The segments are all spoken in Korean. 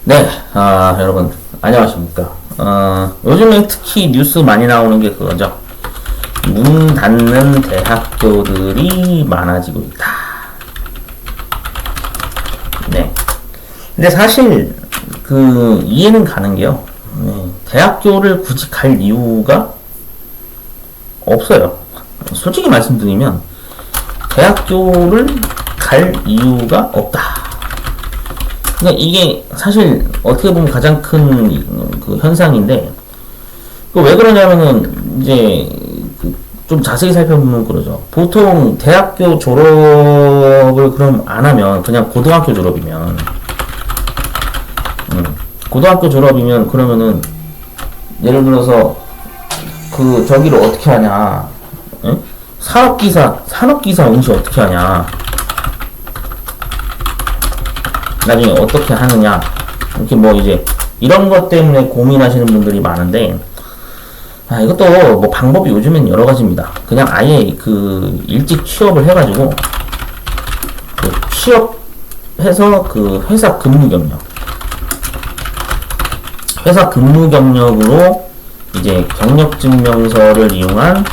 네, 여러분, 안녕하십니까. 요즘에 특히 뉴스 많이 나오는 게 그거죠. 문 닫는 대학교들이 많아지고 있다. 네. 근데 사실, 이해는 가는 게요. 네, 대학교를 굳이 갈 이유가 없어요. 솔직히 말씀드리면, 대학교를 갈 이유가 없다. 그러니까 이게 사실 어떻게 보면 가장 큰 그 현상인데, 왜 그러냐면은 이제 좀 자세히 살펴보면 그러죠. 보통 대학교 졸업을 그럼 안 하면 그냥 고등학교 졸업이면, 고등학교 졸업이면 그러면은 예를 들어서 저기를 어떻게 하냐, 응? 산업기사 응시 어떻게 하냐, 나중에 어떻게 하느냐, 이렇게 뭐 이제 이런 것 때문에 고민하시는 분들이 많은데, 이것도 뭐 방법이 요즘엔 여러 가지입니다. 그냥 아예 일찍 취업을 해가지고 취업해서 회사 근무 경력으로 이제 경력 증명서를 이용한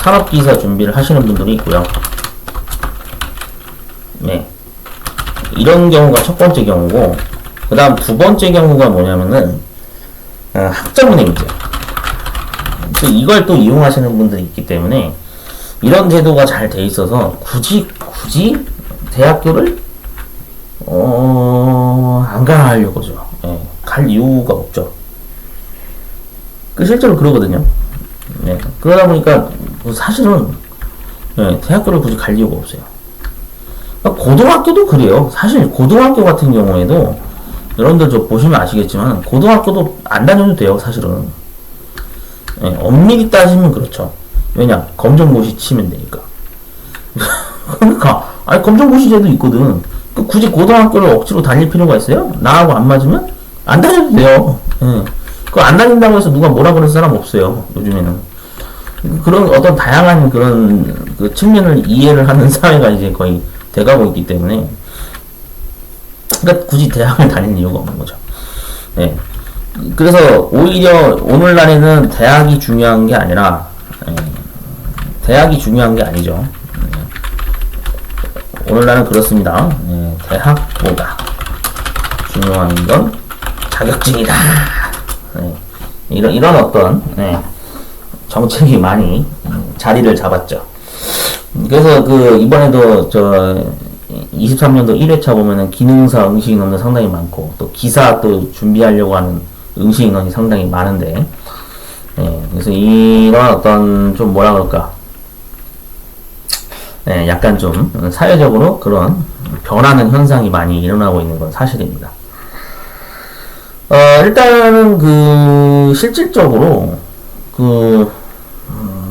산업기사 준비를 하시는 분들이 있고요. 네. 이런 경우가 첫 번째 경우고, 그 다음 두 번째 경우가 뭐냐면은, 학점은행제. 이걸 또 이용하시는 분들이 있기 때문에, 이런 제도가 잘 돼 있어서, 굳이 대학교를, 안 가려고죠. 예, 갈 이유가 없죠. 실제로 그러거든요. 네, 그러다 보니까, 사실은, 예, 대학교를 굳이 갈 이유가 없어요. 고등학교도 그래요. 사실 고등학교 같은 경우에도 여러분들 저 보시면 아시겠지만 고등학교도 안 다녀도 돼요. 사실은. 예, 엄밀히 따지면 그렇죠. 왜냐? 검정고시 치면 되니까. 그러니까 검정고시제도 있거든. 굳이 고등학교를 억지로 다닐 필요가 있어요? 나하고 안 맞으면 안 다녀도 돼요. 예. 그거 안 다닌다고 해서 누가 뭐라 그럴 사람 없어요. 요즘에는. 그런 어떤 다양한 그런 측면을 이해를 하는 사회가 이제 거의 돼가고 있기 때문에, 그러니까 굳이 대학을 다닐 이유가 없는 거죠. 네. 그래서 오히려 오늘날에는 대학이 중요한 게 아니라, 대학이 중요한 게 아니죠. 오늘날은 그렇습니다. 대학보다 중요한 건 자격증이다. 이런 어떤 정책이 많이 자리를 잡았죠. 그래서 이번에도 23년도 1회차 보면은 기능사 응시 인원도 상당히 많고, 또 기사 또 준비하려고 하는 응시 인원이 상당히 많은데, 그래서 이런 어떤 좀 뭐라 그럴까, 약간 좀 사회적으로 그런 변하는 현상이 많이 일어나고 있는 건 사실입니다. 일단은 실질적으로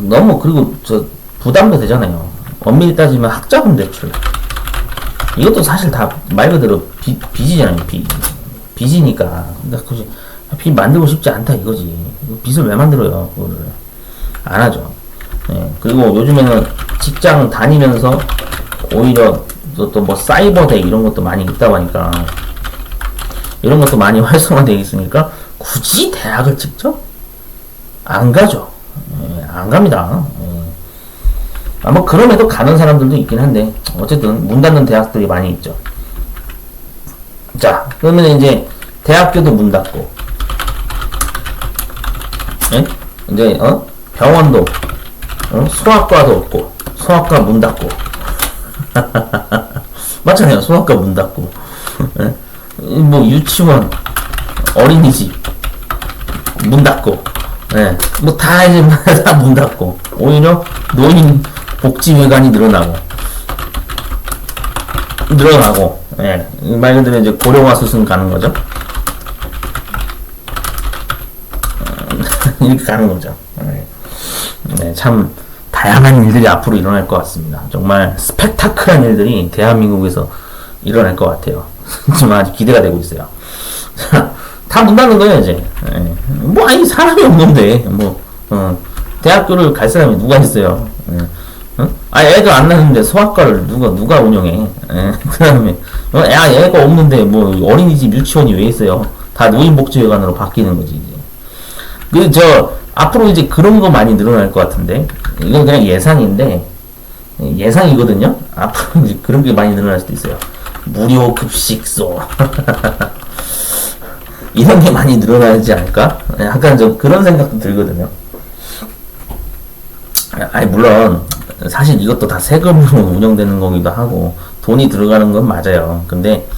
너무, 그리고 부담도 되잖아요. 엄밀히 따지면 학자금 대출. 이것도 사실 다 말 그대로 빚이잖아요. 빚이니까. 그러니까 굳이 빚 만들고 싶지 않다 이거지. 빚을 왜 만들어요? 그거를 안 하죠. 그리고 요즘에는 직장 다니면서 오히려 또 뭐 사이버대 이런 것도 많이 있다고 하니까, 이런 것도 많이 활성화되어 있으니까 굳이 대학을 직접 안 가죠. 안 갑니다. 아마 그럼에도 가는 사람들도 있긴 한데, 어쨌든 문 닫는 대학들이 많이 있죠. 자, 그러면 이제 대학교도 문 닫고, 이제 병원도, 소아과도 없고, 소아과 문 닫고, 맞잖아요. 소아과 문 닫고, 뭐 유치원, 어린이집 문 닫고, 뭐 다 이제 다 문 닫고, 오히려 노인 복지회관이 늘어나고, 말 그대로 이제 고령화 수순 가는 거죠. 이렇게 가는 거죠. 참 다양한 일들이 앞으로 일어날 것 같습니다. 정말 스펙타클한 일들이 대한민국에서 일어날 것 같아요. 정말 아주 기대가 되고 있어요. 다 문 닫는 거예요, 이제. 사람이 없는데, 대학교를 갈 사람이 누가 있어요. 어? 아, 애가 안 낳는데 소아과를 누가 운영해? 예. 그 다음에, 야, 애가 없는데 뭐 어린이집 유치원이 왜 있어요? 다 노인복지회관으로 바뀌는 거지, 이제. 앞으로 이제 그런 거 많이 늘어날 것 같은데, 이건 그냥 예상인데, 예상이거든요? 앞으로 이제 그런 게 많이 늘어날 수도 있어요. 무료 급식소. 이런 게 많이 늘어나지 않을까? 약간 좀 그런 생각도 들거든요. 아니, 물론, 사실 이것도 다 세금으로 운영되는 거기도 하고, 돈이 들어가는 건 맞아요. 근데,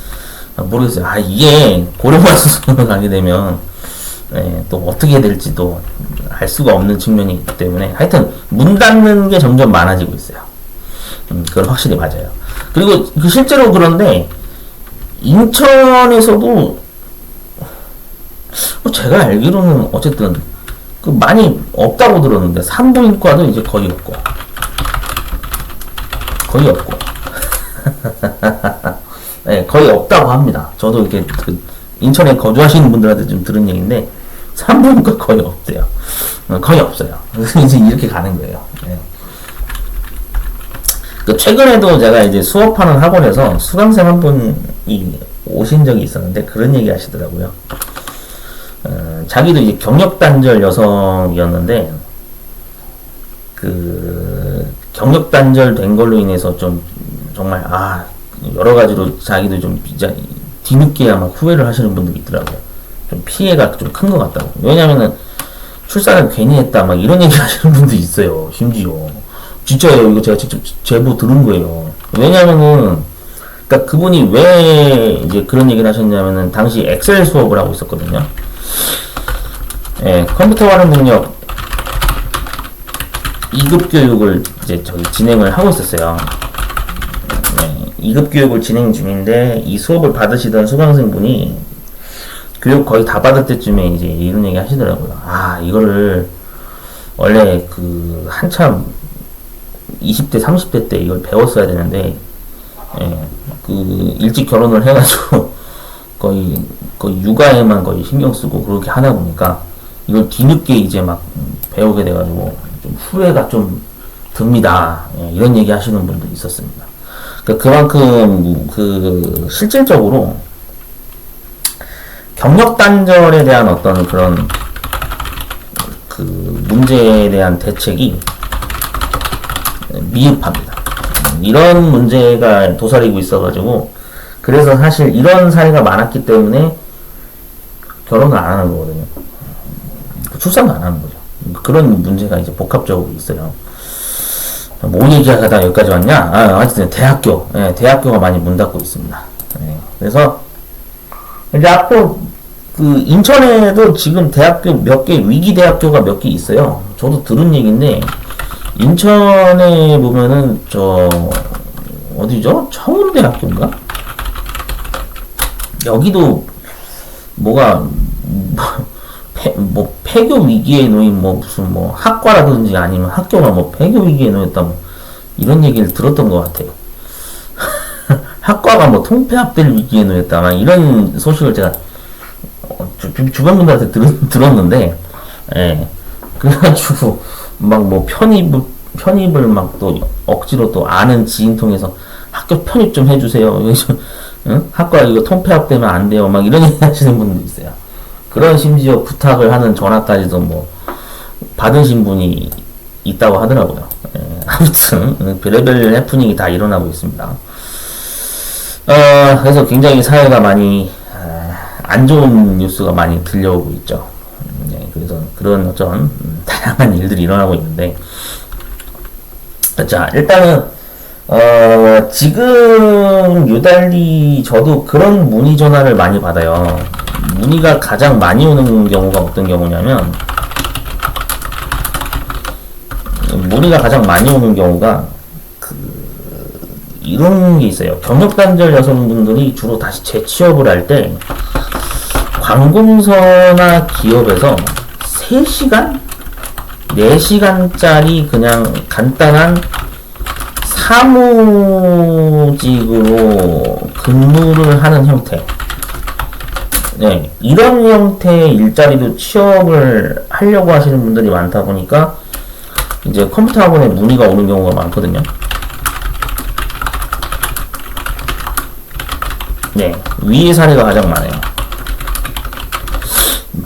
모르겠어요. 아, 이게 고령화 수준으로 가게 되면, 또 어떻게 될지도 알 수가 없는 측면이 있기 때문에, 하여튼, 문 닫는 게 점점 많아지고 있어요. 그건 확실히 맞아요. 그리고 실제로 그런데, 인천에서도, 제가 알기로는 어쨌든, 많이 없다고 들었는데, 산부인과도 이제 거의 없고. 네, 거의 없다고 합니다. 저도 이렇게 인천에 거주하시는 분들한테 좀 들은 얘기인데, 산부인과 거의 없대요. 거의 없어요. 그래서 이제 이렇게 가는 거예요. 네. 최근에도 제가 이제 수업하는 학원에서 수강생 한 분이 오신 적이 있었는데, 그런 얘기 하시더라고요. 자기도 이제 경력단절 여성이었는데, 경력단절 된 걸로 인해서 좀, 정말, 여러 가지로 자기도 좀, 뒤늦게 아마 후회를 하시는 분들이 있더라고요. 좀 피해가 좀 큰 것 같다고. 왜냐면은, 출산을 괜히 했다, 막 이런 얘기 하시는 분도 있어요, 심지어. 진짜요, 이거 제가 직접 제보 들은 거예요. 왜냐면은, 그니까 그분이 왜 이제 그런 얘기를 하셨냐면은, 당시 엑셀 수업을 하고 있었거든요. 예, 컴퓨터 활용 능력 2급 교육을 이제 진행을 하고 있었어요. 네, 2급 교육을 진행 중인데, 이 수업을 받으시던 수강생분이 교육 거의 다 받을 때쯤에 이제 이런 얘기 하시더라고요. 이거를 원래 한참 20대, 30대 때 이걸 배웠어야 되는데, 일찍 결혼을 해가지고 거의 육아에만 거의 신경 쓰고 그렇게 하다 보니까 이걸 뒤늦게 이제 막 배우게 돼가지고 좀 후회가 좀 듭니다. 이런 얘기 하시는 분도 있었습니다. 그만큼 실질적으로 경력 단절에 대한 어떤 그런 문제에 대한 대책이 미흡합니다. 이런 문제가 도사리고 있어가지고, 그래서 사실 이런 사례가 많았기 때문에 결혼을 안 하는 거거든요. 출산도 안 하는 거죠. 그런 문제가 이제 복합적으로 있어요. 뭐 얘기하다 여기까지 왔냐? 어쨌든 대학교가 많이 문 닫고 있습니다. 그래서 이제 앞으로 인천에도 지금 대학교 몇 개, 위기 대학교가 몇 개 있어요. 저도 들은 얘기인데, 인천에 보면은 어디죠? 청운대학교인가? 여기도 폐교 위기에 놓인 무슨 학과라든지 아니면 학교가 폐교 위기에 놓였다 이런 얘기를 들었던 것 같아요. 학과가 통폐합될 위기에 놓였다 이런 소식을 제가 주변 분들한테 들었는데, 그래가지고 편입을 또 억지로 또 아는 지인 통해서 학교 편입 좀 해주세요. 학과 이거 통폐합되면 안 돼요. 이런 얘기 하시는 분도 있어요. 그런 심지어 부탁을 하는 전화까지도 받으신 분이 있다고 하더라고요. 아무튼 별의별 해프닝이 다 일어나고 있습니다. 그래서 굉장히 사회가 많이 안 좋은 뉴스가 많이 들려오고 있죠. 그래서 그런 어떤 다양한 일들이 일어나고 있는데, 자, 일단은 지금 유달리 저도 그런 문의 전화를 많이 받아요. 문의가 가장 많이 오는 경우가 어떤 경우냐면, 이런 게 있어요. 경력단절 여성분들이 주로 다시 재취업을 할 때 관공서나 기업에서 3시간? 4시간짜리 그냥 간단한 사무직으로 근무를 하는 형태. 이런 형태의 일자리도 취업을 하려고 하시는 분들이 많다 보니까 이제 컴퓨터 학원에 문의가 오는 경우가 많거든요. 네, 위의 사례가 가장 많아요.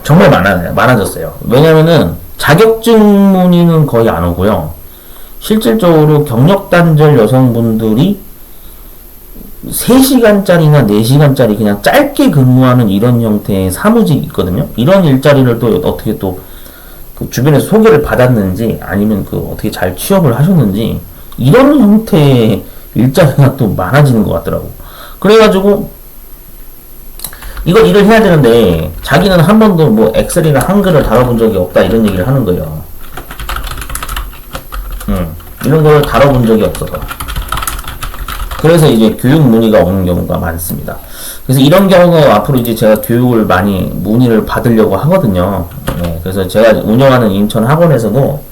정말 많아졌어요. 왜냐면은 자격증 문의는 거의 안 오고요. 실질적으로 경력 단절 여성분들이 3시간짜리나 4시간짜리 그냥 짧게 근무하는 이런 형태의 사무직이 있거든요. 이런 일자리를 또 어떻게 또 그 주변에서 소개를 받았는지 아니면 그 어떻게 잘 취업을 하셨는지 이런 형태의 일자리가 또 많아지는 것 같더라고. 그래가지고 이걸 일을 해야 되는데 자기는 한 번도 뭐 엑셀이나 한글을 다뤄본 적이 없다 이런 얘기를 하는 거예요. 이런 걸 다뤄본 적이 없어서. 그래서 이제 교육 문의가 오는 경우가 많습니다. 그래서 이런 경우가 앞으로 이제 제가 교육을 많이 문의를 받으려고 하거든요. 네, 그래서 제가 운영하는 인천 학원에서도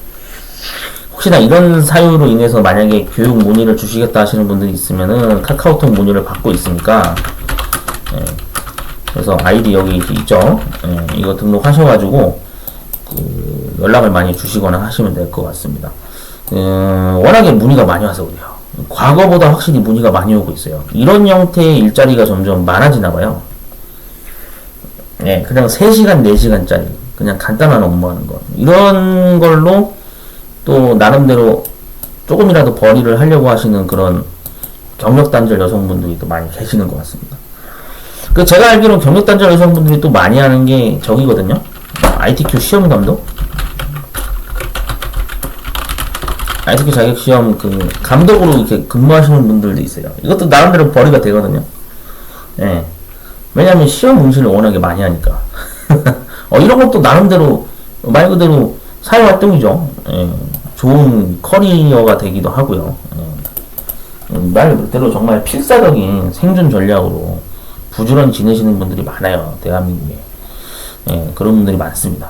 혹시나 이런 사유로 인해서 만약에 교육 문의를 주시겠다 하시는 분들이 있으면은 카카오톡 문의를 받고 있으니까, 네, 그래서 아이디 여기 있죠. 네, 이거 등록하셔가지고 그 연락을 많이 주시거나 하시면 될 것 같습니다. 워낙에 문의가 많이 와서 그래요. 과거보다 확실히 문의가 많이 오고 있어요. 이런 형태의 일자리가 점점 많아지나 봐요. 네, 그냥 3시간, 4시간짜리 그냥 간단한 업무하는 거 이런 걸로 또 나름대로 조금이라도 벌이를 하려고 하시는 그런 경력 단절 여성분들이 또 많이 계시는 것 같습니다. 그 제가 알기로 경력 단절 여성분들이 또 많이 하는 게 저기거든요. ITQ 시험 감독. ITQ 자격시험 그 감독으로 이렇게 근무하시는 분들도 있어요. 이것도 나름대로 벌이가 되거든요. 예. 왜냐면 시험 응시를 워낙에 많이 하니까. 이런 것도 나름대로 말 그대로 사회활동이죠. 예. 좋은 커리어가 되기도 하고요. 예. 말 그대로 정말 필사적인 생존 전략으로 부지런히 지내시는 분들이 많아요. 대한민국에. 예. 그런 분들이 많습니다.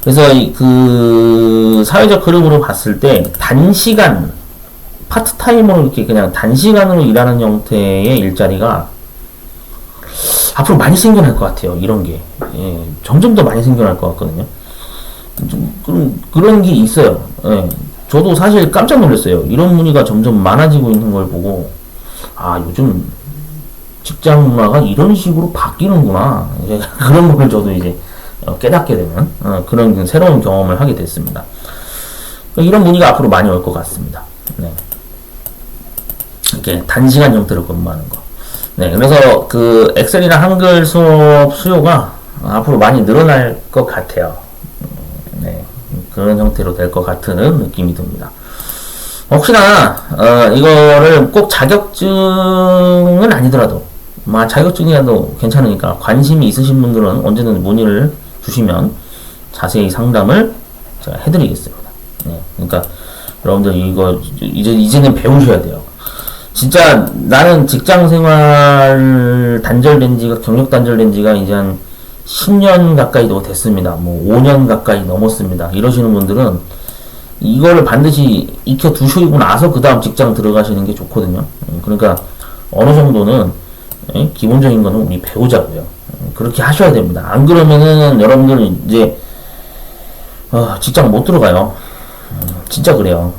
그래서 그 사회적 흐름으로 봤을 때 단시간 파트타임으로 이렇게 그냥 단시간으로 일하는 형태의 일자리가 앞으로 많이 생겨날 것 같아요. 이런 게 점점 더 많이 생겨날 것 같거든요. 좀 그런 게 있어요. 저도 사실 깜짝 놀랐어요. 이런 문의가 점점 많아지고 있는 걸 보고 요즘 직장 문화가 이런 식으로 바뀌는구나. 그런 걸 저도 이제 깨닫게 되는 그런 새로운 경험을 하게 됐습니다. 이런 문의가 앞으로 많이 올 것 같습니다. 네. 이렇게 단시간 형태로 근무하는 거. 네, 그래서 그 엑셀이나 한글 수업 수요가 앞으로 많이 늘어날 것 같아요. 네, 그런 형태로 될 것 같은 느낌이 듭니다. 혹시나 이거를 꼭 자격증은 아니더라도 자격증이라도 괜찮으니까 관심이 있으신 분들은 언제든 문의를 주시면 자세히 상담을 제가 해드리겠습니다. 네, 그러니까 여러분들 이거 이제는 배우셔야 돼요. 진짜 나는 직장 생활 단절된 지가 경력 단절된 지가 이제 한 10년 가까이도 됐습니다. 뭐 5년 가까이 넘었습니다. 이러시는 분들은 이거를 반드시 익혀 두시고 나서 그 다음 직장 들어가시는 게 좋거든요. 그러니까 어느 정도는 기본적인 거는 우리 배우자고요. 그렇게 하셔야 됩니다. 안 그러면은 여러분들 이제 직장 못 들어가요. 진짜 그래요.